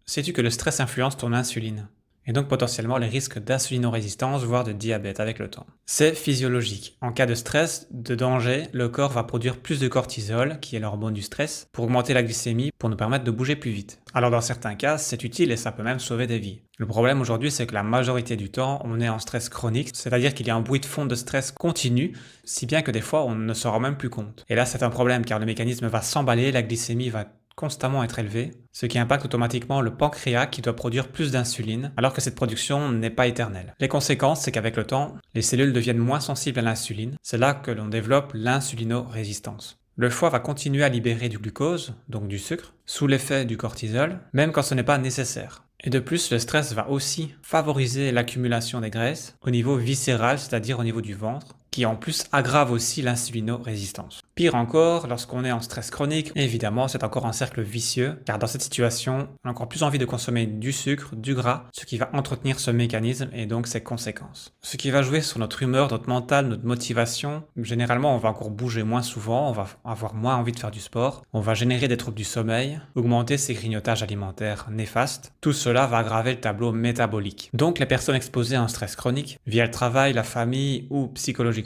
Sais-tu que le stress influence ton insuline et donc potentiellement les risques d'insulinorésistance, voire de diabète avec le temps? C'est physiologique. En cas de stress, de danger, le corps va produire plus de cortisol, qui est l'hormone du stress, pour augmenter la glycémie, pour nous permettre de bouger plus vite. Alors dans certains cas, c'est utile et ça peut même sauver des vies. Le problème aujourd'hui, c'est que la majorité du temps, on est en stress chronique, c'est-à-dire qu'il y a un bruit de fond de stress continu, si bien que des fois, on ne s'en rend même plus compte. Et là, c'est un problème car le mécanisme va s'emballer, la glycémie va constamment être élevée, ce qui impacte automatiquement le pancréas qui doit produire plus d'insuline, alors que cette production n'est pas éternelle. Les conséquences, c'est qu'avec le temps, les cellules deviennent moins sensibles à l'insuline. C'est là que l'on développe l'insulinorésistance. Le foie va continuer à libérer du glucose, donc du sucre, sous l'effet du cortisol, même quand ce n'est pas nécessaire. Et de plus, le stress va aussi favoriser l'accumulation des graisses au niveau viscéral, c'est-à-dire au niveau du ventre, qui en plus aggrave aussi l'insulinorésistance. Pire encore, lorsqu'on est en stress chronique, évidemment, c'est encore un cercle vicieux, car dans cette situation, on a encore plus envie de consommer du sucre, du gras, ce qui va entretenir ce mécanisme et donc ses conséquences. Ce qui va jouer sur notre humeur, notre mental, notre motivation. Généralement, on va encore bouger moins souvent, on va avoir moins envie de faire du sport, on va générer des troubles du sommeil, augmenter ses grignotages alimentaires néfastes. Tout cela va aggraver le tableau métabolique. Donc les personnes exposées à un stress chronique, via le travail, la famille ou psychologiquement,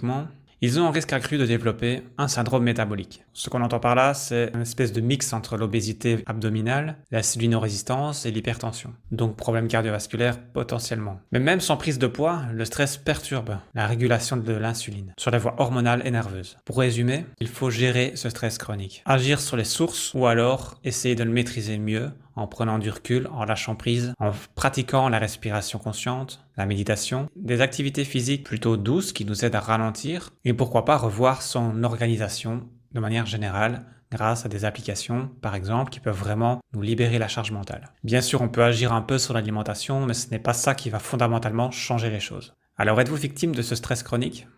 ils ont un risque accru de développer un syndrome métabolique. Ce qu'on entend par là, c'est une espèce de mix entre l'obésité abdominale, l'insulinorésistance et l'hypertension. Donc problème cardiovasculaire potentiellement. Mais même sans prise de poids, le stress perturbe la régulation de l'insuline sur la voie hormonale et nerveuse. Pour résumer, il faut gérer ce stress chronique. Agir sur les sources ou alors essayer de le maîtriser mieux en prenant du recul, en lâchant prise, en pratiquant la respiration consciente, la méditation, des activités physiques plutôt douces qui nous aident à ralentir et pourquoi pas revoir son organisation de manière générale grâce à des applications par exemple qui peuvent vraiment nous libérer la charge mentale. Bien sûr, on peut agir un peu sur l'alimentation, mais ce n'est pas ça qui va fondamentalement changer les choses. Alors êtes-vous victime de ce stress chronique ?